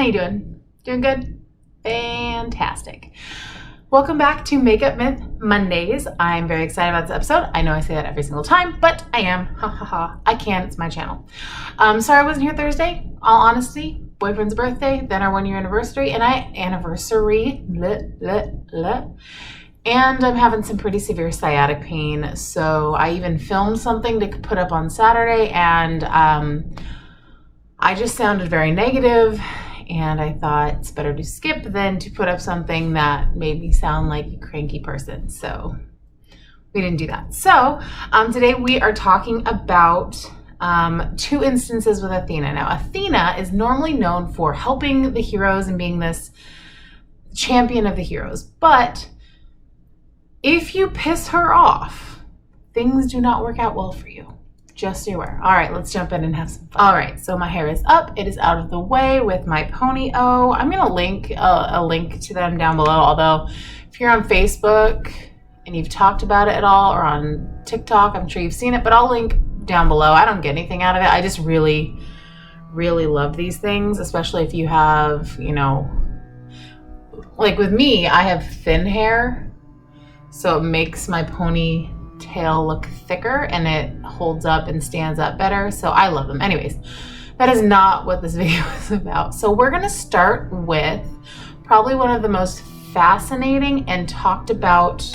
you doing? Doing good? Fantastic. Welcome back to Makeup Myth Mondays. I'm very excited about this episode. I know I say that every single time, but I am. Ha ha ha. I can. It's my channel. Sorry I wasn't here Thursday. All honesty, boyfriend's birthday, then our 1-year anniversary, and and I'm having some pretty severe sciatic pain. So I even filmed something to put up on Saturday, and I just sounded very negative, and I thought it's better to skip than to put up something that made me sound like a cranky person. So we didn't do that. So today we are talking about 2 instances with Athena. Now, Athena is normally known for helping the heroes and being this champion of the heroes, but if you piss her off, things do not work out well for you. Just so you're aware. All right, let's jump in and have some fun. All right, so my hair is up. It is out of the way with my pony-o. I'm gonna link a link to them down below, although if you're on Facebook and you've talked about it at all, or on TikTok, I'm sure you've seen it, but I'll link down below. I don't get anything out of it. I just really, really love these things, especially if you have, you know, like with me, I have thin hair, so it makes my ponytail look thicker and it holds up and stands up better. So I love them. Anyways, that is not what this video is about. So we're going to start with probably one of the most fascinating and talked about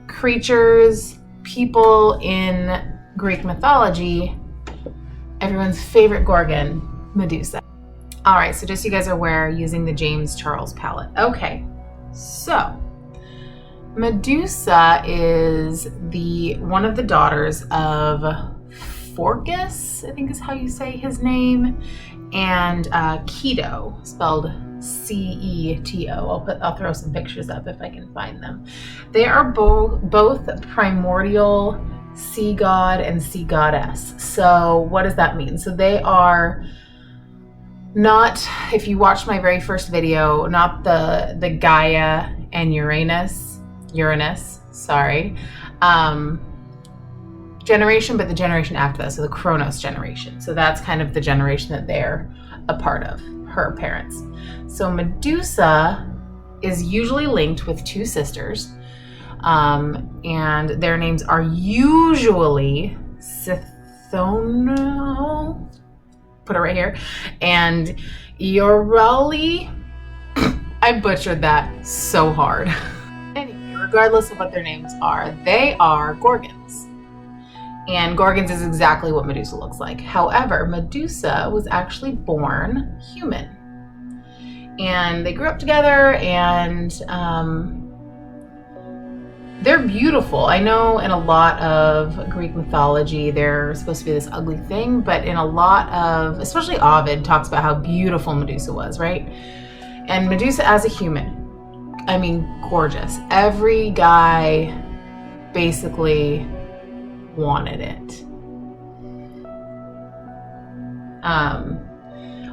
creatures, people in Greek mythology, everyone's favorite Gorgon, Medusa. All right, so just so you guys are aware, using the James Charles palette. Okay, so Medusa is one of the daughters of Phorcys, I think is how you say his name, and Ceto, spelled C-E-T-O. I'll throw some pictures up if I can find them. They are both primordial sea god and sea goddess. So what does that mean? So they are not, if you watched my very first video, not the Gaia and Uranus, sorry, generation, but the generation after that, so the Kronos generation. So that's kind of the generation that they're a part of, her parents. So Medusa is usually linked with 2 sisters, and their names are usually Sithona, put it right here, and Eurali. I butchered that so hard. Regardless of what their names are, they are Gorgons. And Gorgons is exactly what Medusa looks like. However, Medusa was actually born human. And they grew up together, and they're beautiful. I know in a lot of Greek mythology, they're supposed to be this ugly thing, but in a lot of, especially Ovid talks about how beautiful Medusa was, right? And Medusa as a human, I mean, gorgeous. Every guy basically wanted it.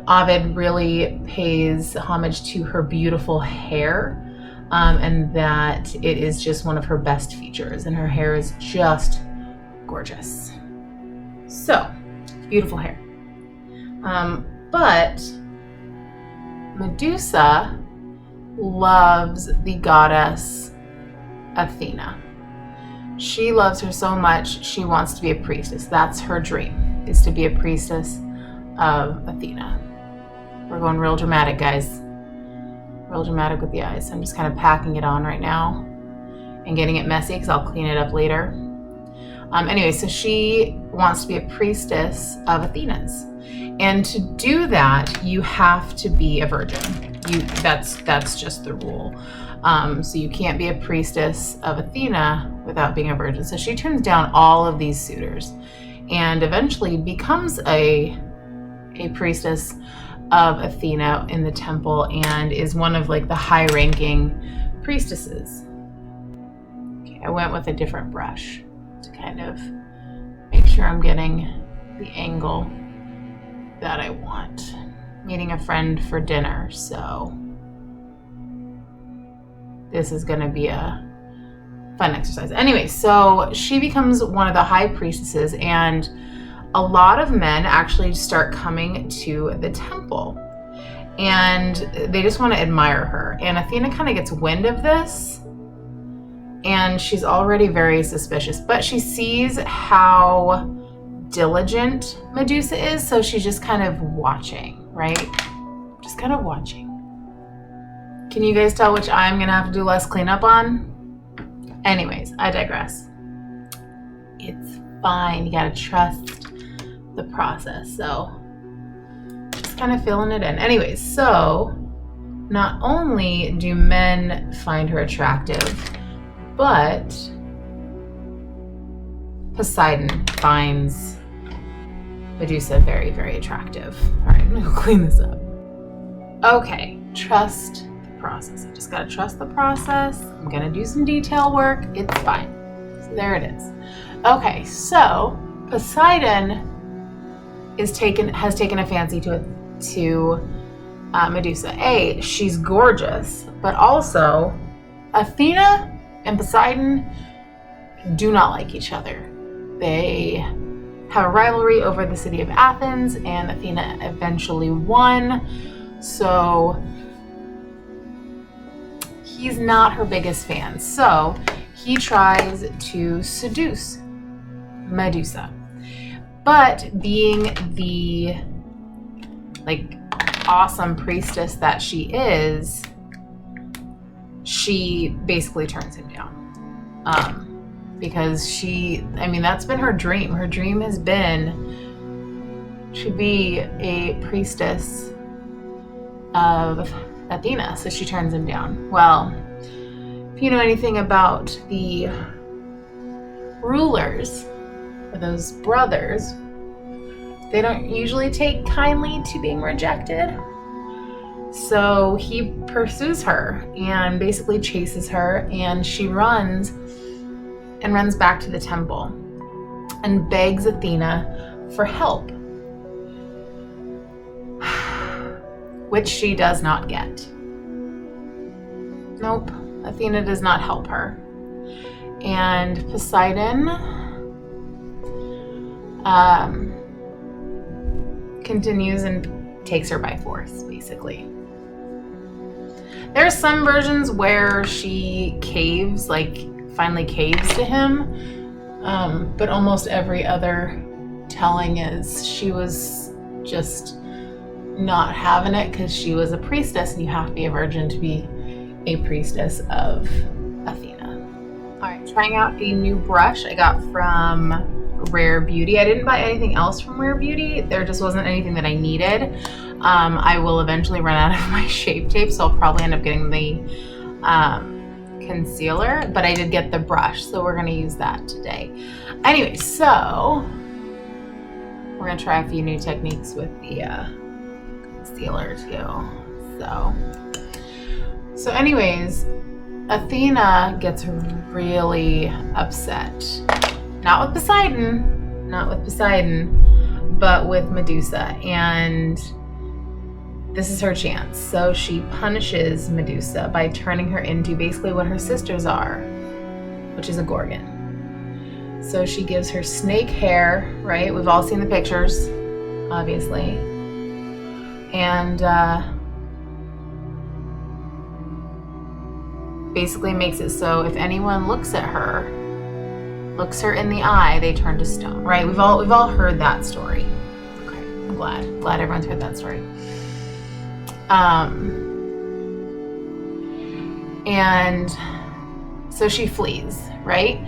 Ovid really pays homage to her beautiful hair, and that it is just one of her best features, and her hair is just gorgeous. So, beautiful hair. But Medusa loves the goddess Athena. She loves her so much, she wants to be a priestess. That's her dream, is to be a priestess of Athena. We're going real dramatic, guys. Real dramatic with the eyes. I'm just kind of packing it on right now and getting it messy because I'll clean it up later. Anyway, so she wants to be a priestess of Athena's. And to do that, you have to be a virgin. That's just the rule. So you can't be a priestess of Athena without being a virgin. So she turns down all of these suitors and eventually becomes a priestess of Athena in the temple, and is one of like the high-ranking priestesses. Okay, I went with a different brush to kind of make sure I'm getting the angle that I want. Meeting a friend for dinner, so this is gonna be a fun exercise. Anyway, so she becomes one of the high priestesses, and a lot of men actually start coming to the temple. and they just want to admire her. And Athena kind of gets wind of this, and she's already very suspicious, but she sees how diligent Medusa is, so she's just kind of watching, right? Just kind of watching. Can you guys tell which eye I'm gonna have to do less cleanup on? Anyways, I digress. It's fine. You gotta trust the process. So just kind of filling it in. Anyways, so not only do men find her attractive, but Poseidon finds Medusa very, very attractive. All right, I'm gonna go clean this up. Okay, trust the process. I just gotta trust the process. I'm gonna do some detail work. It's fine. So there it is. Okay, so Poseidon has taken a fancy to Medusa. She's gorgeous, but also Athena and Poseidon do not like each other. They have a rivalry over the city of Athens, and Athena eventually won. So he's not her biggest fan. So he tries to seduce Medusa. But being the awesome priestess that she is, she basically turns him down. Because that's been her dream. Her dream has been to be a priestess of Athena, so she turns him down. Well, if you know anything about the rulers, or those brothers, they don't usually take kindly to being rejected. So he pursues her and basically chases her, and she runs back to the temple and begs Athena for help, which she does not get. Nope, Athena does not help her. And Poseidon continues and takes her by force, basically. There's some versions where she caves, finally caves to him, but almost every other telling is she was just not having it because she was a priestess, and you have to be a virgin to be a priestess of Athena. All right, trying out a new brush I got from Rare Beauty. I didn't buy anything else from Rare Beauty. There just wasn't anything that I needed. I will eventually run out of my Shape Tape, so I'll probably end up getting the concealer, but I did get the brush, so we're gonna use that today. Anyway, so we're gonna try a few new techniques with the concealer too. So anyways, Athena gets really upset. Not with Poseidon, but with Medusa, and this is her chance. So she punishes Medusa by turning her into basically what her sisters are, which is a gorgon. So she gives her snake hair, right? We've all seen the pictures, obviously. And basically makes it so if anyone looks her in the eye, they turn to stone, right? We've all heard that story. Okay, I'm glad everyone's heard that story. And so she flees, right?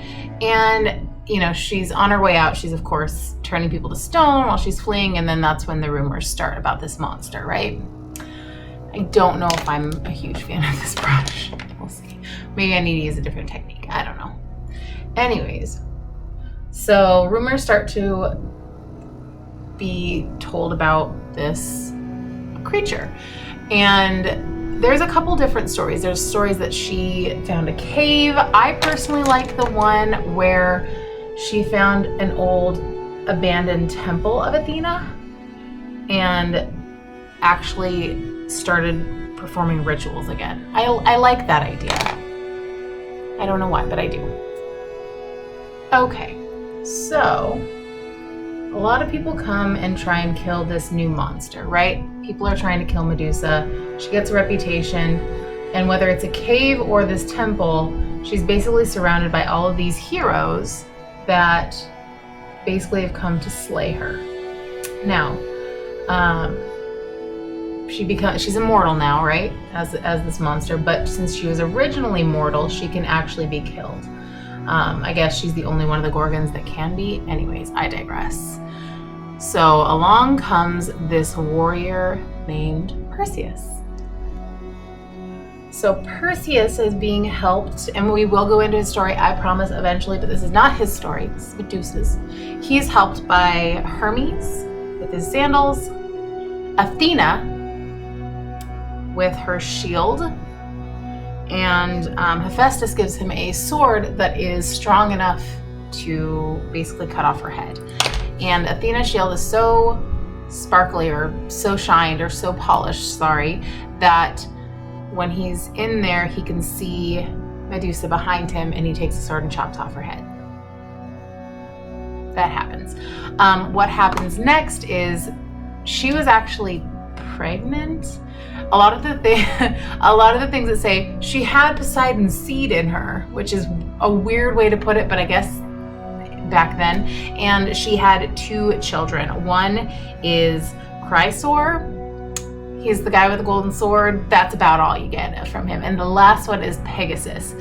And she's on her way out. She's of course turning people to stone while she's fleeing, and then that's when the rumors start about this monster, right? I don't know if I'm a huge fan of this brush. We'll see. Maybe I need to use a different technique. I don't know. Anyways, so rumors start to be told about this creature. And there's a couple different stories. There's stories that she found a cave. I personally like the one where she found an old abandoned temple of Athena and actually started performing rituals again. I like that idea. I don't know why, but I do. Okay, so a lot of people come and try and kill this new monster, right? People are trying to kill Medusa. She gets a reputation, and whether it's a cave or this temple, she's basically surrounded by all of these heroes that basically have come to slay her. Now, she's immortal now, right? As this monster, but since she was originally mortal, she can actually be killed. I guess she's the only one of the Gorgons that can be. Anyways, I digress. So along comes this warrior named Perseus. So Perseus is being helped, and we will go into his story, I promise, eventually, but this is not his story, this is Medusa's. He's helped by Hermes with his sandals, Athena with her shield, and Hephaestus gives him a sword that is strong enough to basically cut off her head. And Athena's shield is so sparkly, or so shined, or so polished, that when he's in there, he can see Medusa behind him, and he takes the sword and chops off her head. That happens. What happens next is she was actually pregnant. A lot of the things that say she had Poseidon's seed in her, which is a weird way to put it, but I guess back then. And she had 2 children. One is Chrysaor. He's the guy with the golden sword. That's about all you get from him. And the last one is Pegasus.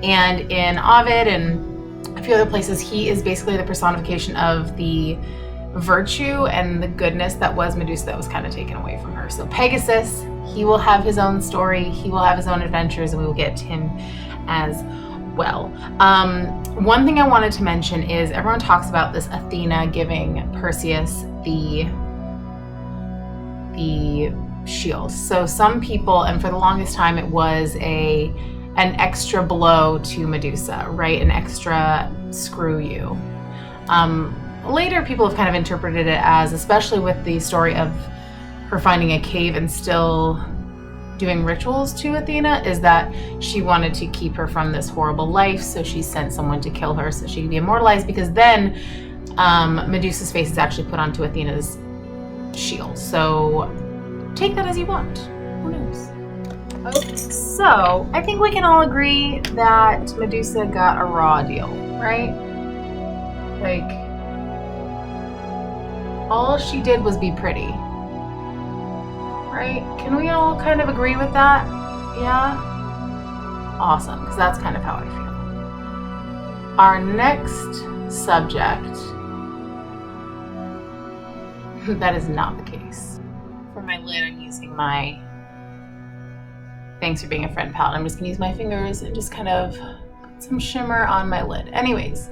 And in Ovid and a few other places, he is basically the personification of the virtue and the goodness that was Medusa that was kind of taken away from her. So Pegasus, he will have his own story. He will have his own adventures, and we will get to him as well. One thing I wanted to mention is everyone talks about this Athena giving Perseus the shield. So some people, and for the longest time, it was an extra blow to Medusa, right? An extra screw you. Later, people have kind of interpreted it as, especially with the story of her finding a cave and still doing rituals to Athena, is that she wanted to keep her from this horrible life, so she sent someone to kill her so she could be immortalized, because then Medusa's face is actually put onto Athena's shield. So take that as you want. Who knows? Okay, so I think we can all agree that Medusa got a raw deal, right? Like, all she did was be pretty, right? Can we all kind of agree with that? Yeah? Awesome, because that's kind of how I feel. Our next subject, that is not the case. For my lid, I'm using my Thanks for Being a Friend palette. I'm just going to use my fingers and just kind of put some shimmer on my lid. Anyways,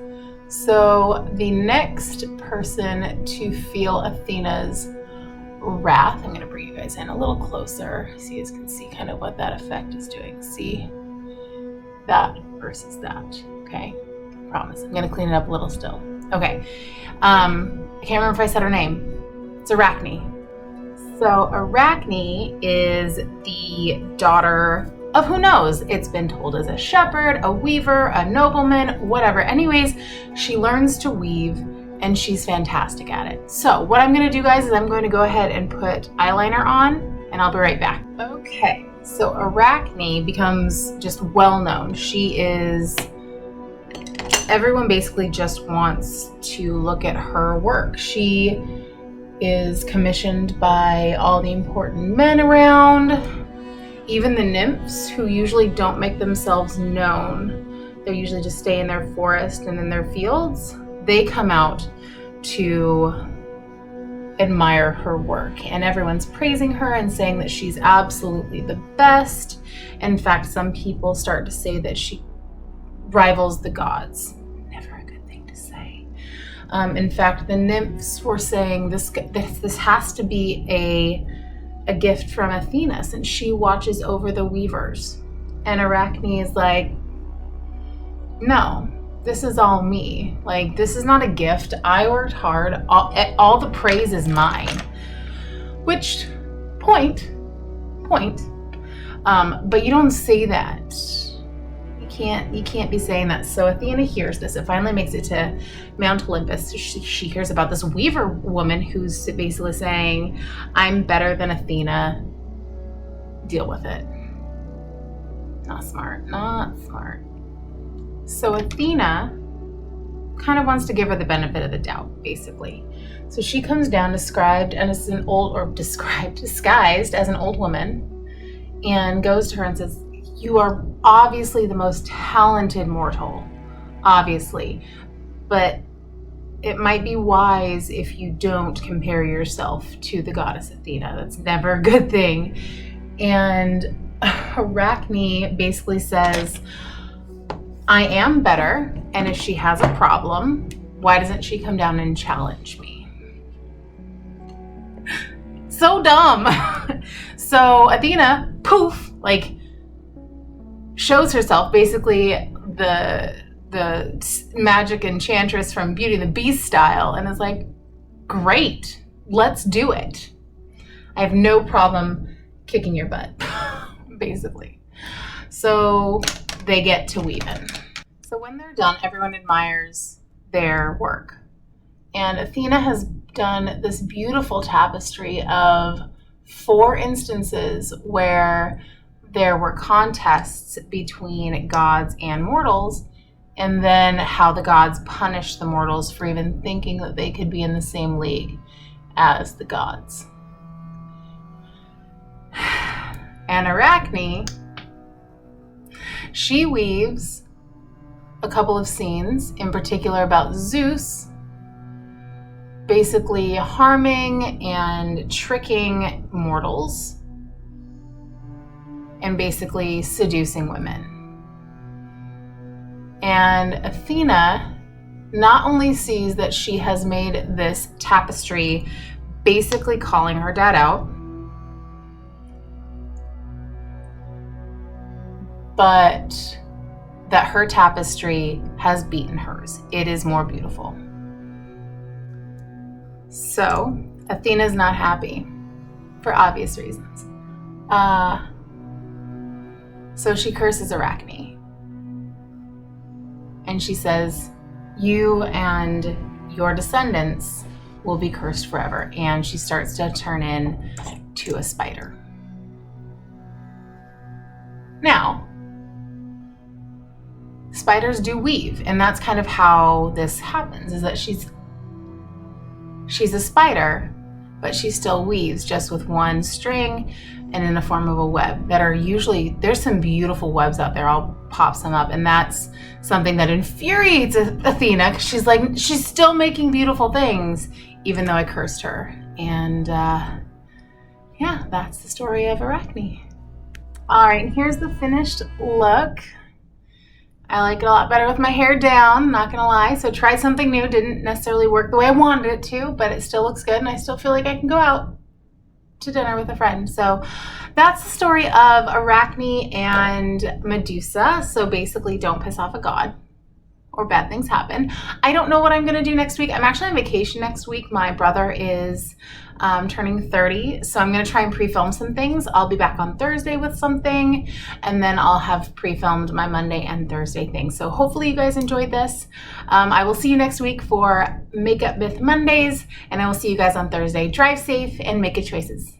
so the next person to feel Athena's wrath, I'm going to bring you guys in a little closer so you guys can see kind of what that effect is doing. See that versus that. Okay, promise. I'm going to clean it up a little still. Okay, I can't remember if I said her name. It's Arachne. So Arachne is the daughter of who knows. It's been told as a shepherd, a weaver, a nobleman, whatever. Anyways, she learns to weave and she's fantastic at it. So what I'm going to do, guys, is I'm going to go ahead and put eyeliner on and I'll be right back. Okay, so Arachne becomes just well known. She is, everyone basically just wants to look at her work. She is commissioned by all the important men around, even the nymphs, who usually don't make themselves known. They usually just stay in their forest and in their fields. They come out to admire her work, and everyone's praising her and saying that she's absolutely the best. In fact, some people start to say that she rivals the gods. Never a good thing to say. In fact, the nymphs were saying this has to be a gift from Athena, since she watches over the weavers. And Arachne is like, no, this is all me. Like, this is not a gift. I worked hard. All the praise is mine. Which, point. But you don't say that. You You can't be saying that. So Athena hears this. It finally makes it to Mount Olympus. She hears about this weaver woman who's basically saying, I'm better than Athena. Deal with it. Not smart. Not smart. So Athena kind of wants to give her the benefit of the doubt, basically. So she comes down disguised as an old woman, and goes to her and says, you are obviously the most talented mortal, obviously, but it might be wise if you don't compare yourself to the goddess Athena. That's never a good thing. And Arachne basically says, I am better, and if she has a problem, why doesn't she come down and challenge me? So dumb. So Athena, poof, like, shows herself, basically the magic enchantress from Beauty and the Beast style, and is like, great, let's do it. I have no problem kicking your butt, basically. So they get to weaving. So when they're done, everyone admires their work. And Athena has done this beautiful tapestry of 4 instances where there were contests between gods and mortals, and then how the gods punished the mortals for even thinking that they could be in the same league as the gods. And Arachne, she weaves a couple of scenes, in particular about Zeus basically harming and tricking mortals and basically seducing women. And Athena not only sees that she has made this tapestry basically calling her dad out, but that her tapestry has beaten hers. It is more beautiful. So Athena's not happy for obvious reasons. So she curses Arachne. And she says, you and your descendants will be cursed forever. And she starts to turn into a spider. Now, spiders do weave, and that's kind of how this happens, is that she's a spider, but she still weaves just with one string and in the form of a web that are usually, there's some beautiful webs out there. I'll pop some up, and that's something that infuriates Athena, because she's like, she's still making beautiful things even though I cursed her. And yeah, that's the story of Arachne. All right, here's the finished look. I like it a lot better with my hair down, not gonna lie. So tried something new, didn't necessarily work the way I wanted it to, but it still looks good, and I still feel like I can go out to dinner with a friend. So that's the story of Arachne and Medusa. So basically, don't piss off a god, or bad things happen. I don't know what I'm gonna do next week. I'm actually on vacation next week. My brother is turning 30, so I'm gonna try and pre-film some things. I'll be back on Thursday with something, and then I'll have pre-filmed my Monday and Thursday things. So hopefully you guys enjoyed this. I will see you next week for Makeup Myth Mondays, and I will see you guys on Thursday. Drive safe and make good choices.